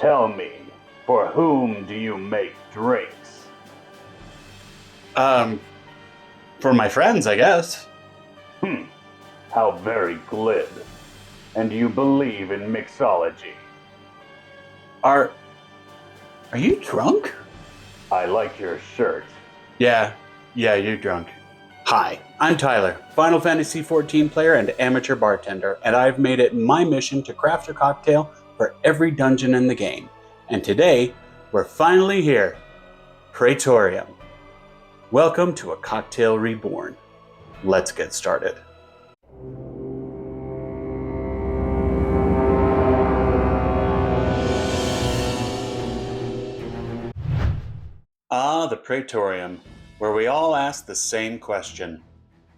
Tell me, for whom do you make drinks? For my friends, I guess. How very glib. And you believe in mixology? Are you drunk? I like your shirt. Yeah, you're drunk. Hi, I'm Tyler, Final Fantasy XIV player and amateur bartender, and I've made it my mission to craft a cocktail for every dungeon in the game. And today, we're finally here, Praetorium. Welcome to a cocktail reborn. Let's get started. Ah, the Praetorium, where we all ask the same question.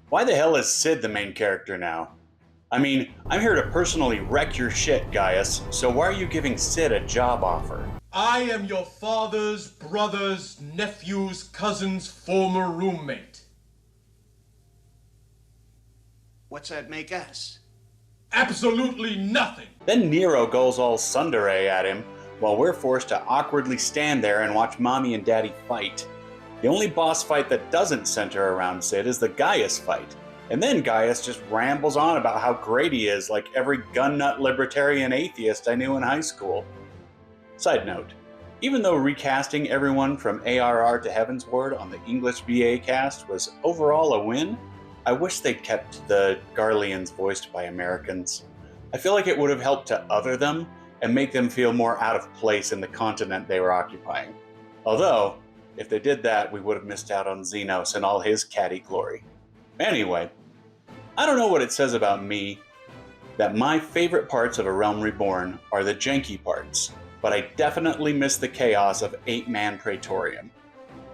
Why the hell is Sid the main character now? I mean, I'm here to personally wreck your shit, Gaius, so why are you giving Sid a job offer? I am your father's brother's nephew's cousin's former roommate. What's that make us? Absolutely nothing. Then Nero goes all tsundere at him, while we're forced to awkwardly stand there and watch Mommy and Daddy fight. The only boss fight that doesn't center around Sid is the Gaius fight. And then Gaius just rambles on about how great he is, like every gun nut libertarian atheist I knew in high school. Side note, even though recasting everyone from ARR to Heavensward on the English VA cast was overall a win, I wish they'd kept the Garleans voiced by Americans. I feel like it would have helped to other them and make them feel more out of place in the continent they were occupying. Although, if they did that, we would have missed out on Xenos and all his catty glory. Anyway, I don't know what it says about me that my favorite parts of A Realm Reborn are the janky parts, but I definitely miss the chaos of 8-man Praetorium.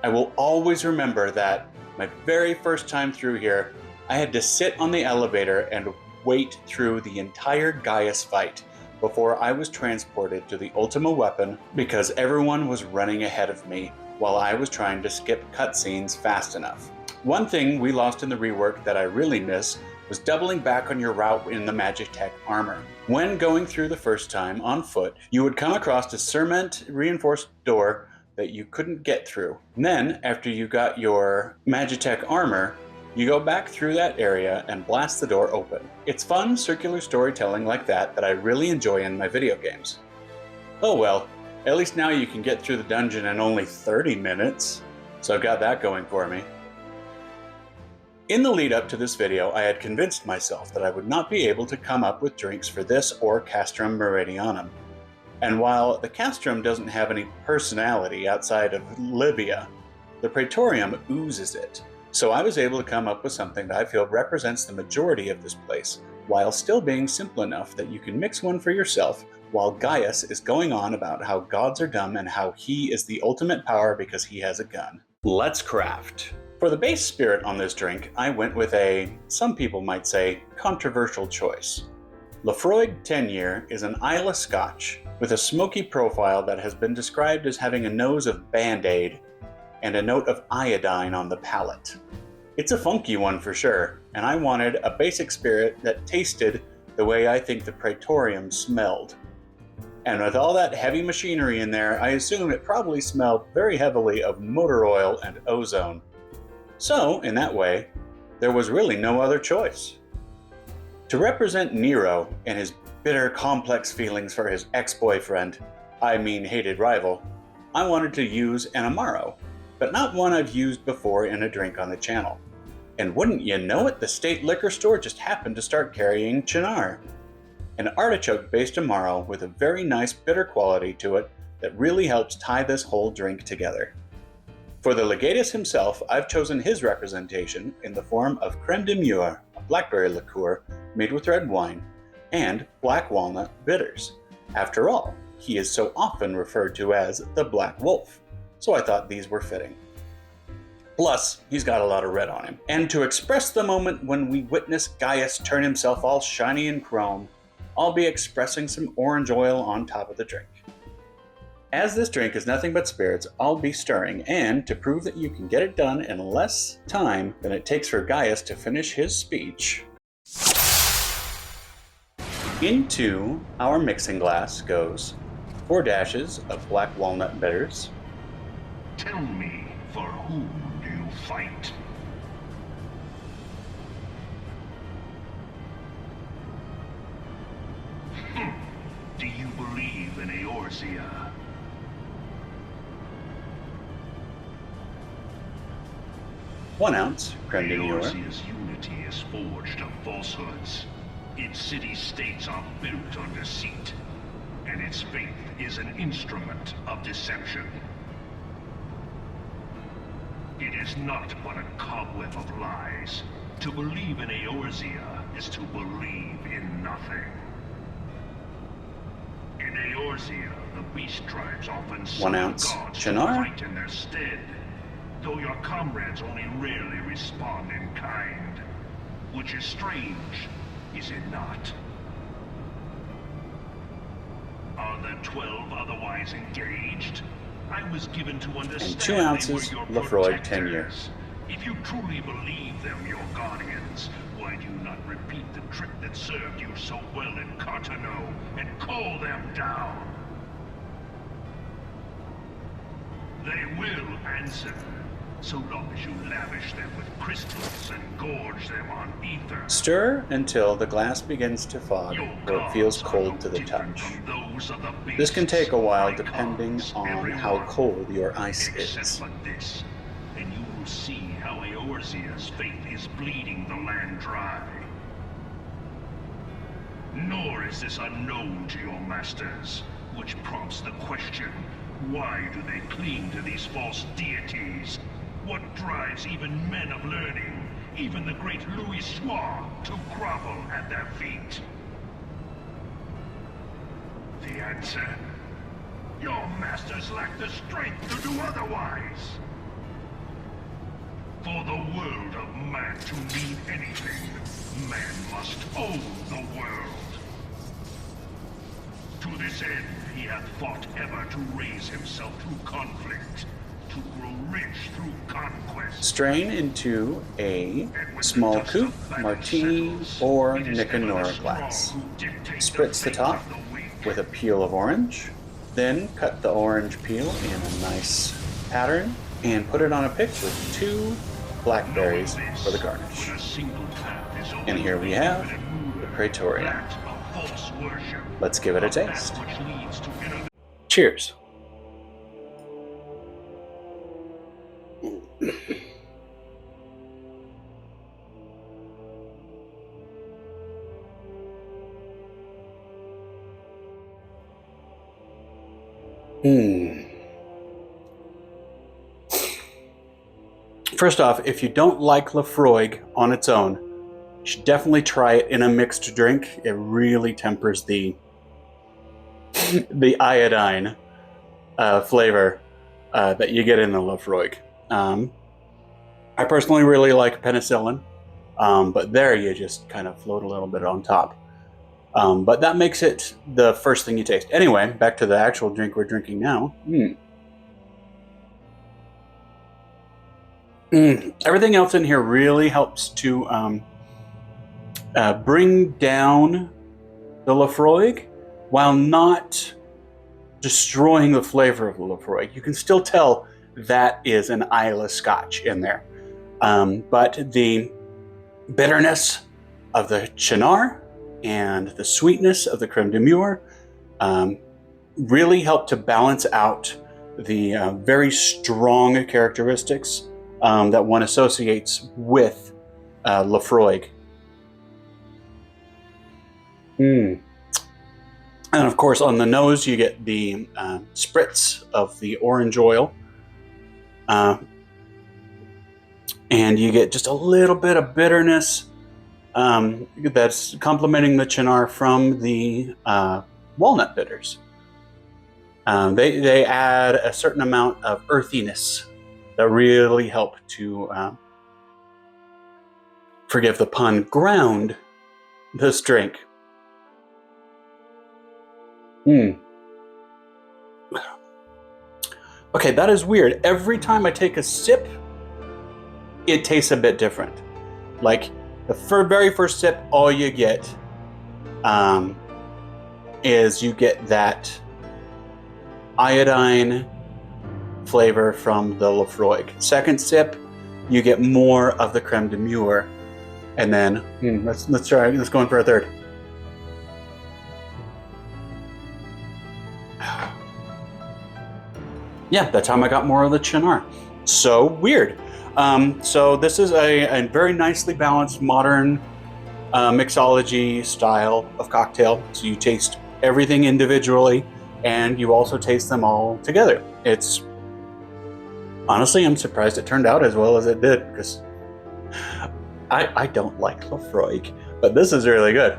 I will always remember that my very first time through here, I had to sit on the elevator and wait through the entire Gaius fight before I was transported to the Ultima weapon because everyone was running ahead of me while I was trying to skip cutscenes fast enough. One thing we lost in the rework that I really miss was doubling back on your route in the Magitech armor. When going through the first time on foot, you would come across a cement reinforced door that you couldn't get through. And then, after you got your Magitech armor, you go back through that area and blast the door open. It's fun circular storytelling like that I really enjoy in my video games. Oh well, at least now you can get through the dungeon in only 30 minutes, so I've got that going for me. In the lead up to this video, I had convinced myself that I would not be able to come up with drinks for this or Castrum Meridianum. And while the Castrum doesn't have any personality outside of Libya, the Praetorium oozes it. So I was able to come up with something that I feel represents the majority of this place, while still being simple enough that you can mix one for yourself while Gaius is going on about how gods are dumb and how he is the ultimate power because he has a gun. Let's craft. For the base spirit on this drink, I went with a, some people might say, controversial choice. Laphroaig 10-year is an Islay Scotch with a smoky profile that has been described as having a nose of Band-Aid and a note of iodine on the palate. It's a funky one for sure, and I wanted a basic spirit that tasted the way I think the Praetorium smelled. And with all that heavy machinery in there, I assume it probably smelled very heavily of motor oil and ozone. So, in that way, there was really no other choice. To represent Nero and his bitter, complex feelings for his ex-boyfriend, I mean hated rival, I wanted to use an Amaro, but not one I've used before in a drink on the channel. And wouldn't you know it, the state liquor store just happened to start carrying Cynar, an artichoke-based Amaro with a very nice bitter quality to it that really helps tie this whole drink together. For the Legatus himself, I've chosen his representation in the form of Creme de Mûre, a blackberry liqueur made with red wine, and black walnut bitters. After all, he is so often referred to as the Black Wolf, so I thought these were fitting. Plus, he's got a lot of red on him. And to express the moment when we witness Gaius turn himself all shiny and chrome, I'll be expressing some orange oil on top of the drink. As this drink is nothing but spirits, I'll be stirring, and to prove that you can get it done in less time than it takes for Gaius to finish his speech, into our mixing glass goes 4 dashes of black walnut bitters. Tell me, for whom do you fight? Do you believe in Eorzea? 1 ounce creme de Mûre. Eorzea's unity is forged of falsehoods. Its city-states are built on deceit, and its faith is an instrument of deception. It is not but a cobweb of lies. To believe in Eorzea is to believe in nothing. In Eorzea, the beast tribes often 1 ounce gods to Cynar. fight in their stead, though your comrades only rarely respond in kind, which is strange, is it not? Are the 12 otherwise engaged? I was given to understand And 2 they ounces were your Laphroaig 10 year. protectors. If you truly believe them your guardians, why do you not repeat the trick that served you so well in Cartano and call them down? They will answer, so long as you lavish them with crystals and gorge them on ether. Stir until the glass begins to fog Your or it feels gods are cold no to the different touch. from those of the This can beasts. take a while My depending gods, on every how one. cold your ice Except is. for this, and you will see how Eorzea's faith is bleeding the land dry. Nor is this unknown to your masters, which prompts the question, why do they cling to these false deities? What drives even men of learning, even the great Louis Soir, to grovel at their feet? The answer? Your masters lack the strength to do otherwise. For the world of man to mean anything, man must own the world. To this end, he hath fought ever to raise himself through conflict, to grow rich through conquest. Strain into a And with small the dust coupe, of battle martini, settles, or it is Nick and ever the Nora strong glass. who dictate Spritz the fate top of the weak. with a peel of orange. Then cut the orange peel in a nice pattern and put it on a pick with 2 blackberries for the garnish. When a single path is And here we open, have even in the Mûre, Praetorium. that of false worship, Let's give it a of that taste. which leads to innovation. Cheers. First off, if you don't like Laphroaig on its own, you should definitely try it in a mixed drink. It really tempers the iodine flavor that you get in the Laphroaig. I personally really like penicillin, but there you just kind of float a little bit on top. But that makes it the first thing you taste. Anyway, back to the actual drink we're drinking now. Everything else in here really helps to bring down the Laphroaig while not destroying the flavor of the Laphroaig. You can still tell that is an Islay Scotch in there. But the bitterness of the Cynar and the sweetness of the Creme de Mûre really help to balance out the very strong characteristics that one associates with Laphroaig. And of course, on the nose, you get the spritz of the orange oil. And you get just a little bit of bitterness that's complementing the Cynar from the walnut bitters. They add a certain amount of earthiness that really help to, forgive the pun, ground this drink. Okay, that is weird. Every time I take a sip, it tastes a bit different. Like the very first sip, all you get is you get that iodine flavor from the Laphroaig. Second sip, you get more of the creme de mûre, and then let's try. Let's go in for a third. Yeah, that time I got more of the Cynar. So weird. So this is a very nicely balanced modern mixology style of cocktail. So you taste everything individually, and you also taste them all together. It's honestly, I'm surprised it turned out as well as it did, because I don't like Laphroaig, but this is really good.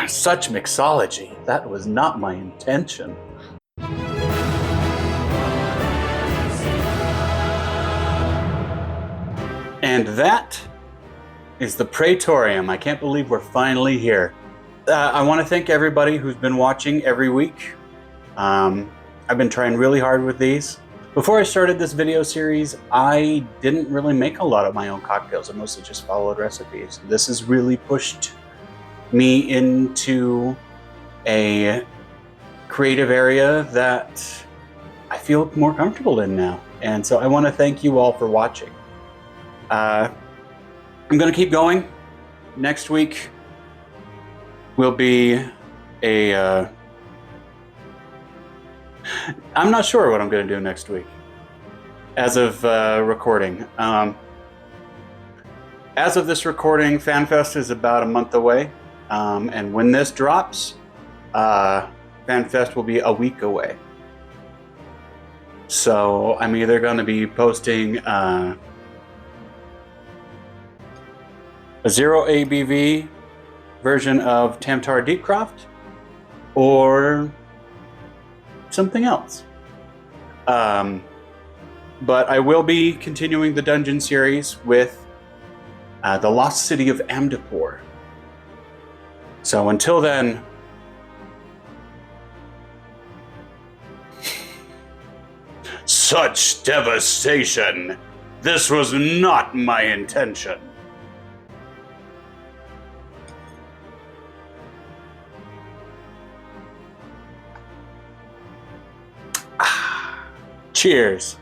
Such mixology. That was not my intention. And that is the Praetorium. I can't believe we're finally here. I want to thank everybody who's been watching every week. I've been trying really hard with these. Before I started this video series, I didn't really make a lot of my own cocktails. I mostly just followed recipes. This has really pushed me into a creative area that I feel more comfortable in now. And so I want to thank you all for watching. I'm going to keep going. Next week will be a... I'm not sure what I'm going to do next week as of recording. As of this recording, FanFest is about a month away. And when this drops, FanFest will be a week away. So I'm either going to be posting a 0 ABV version of Tamtar Deepcroft or something else. But I will be continuing the dungeon series with the Lost City of Amdapor. So until then, such devastation! This was not my intention. Cheers.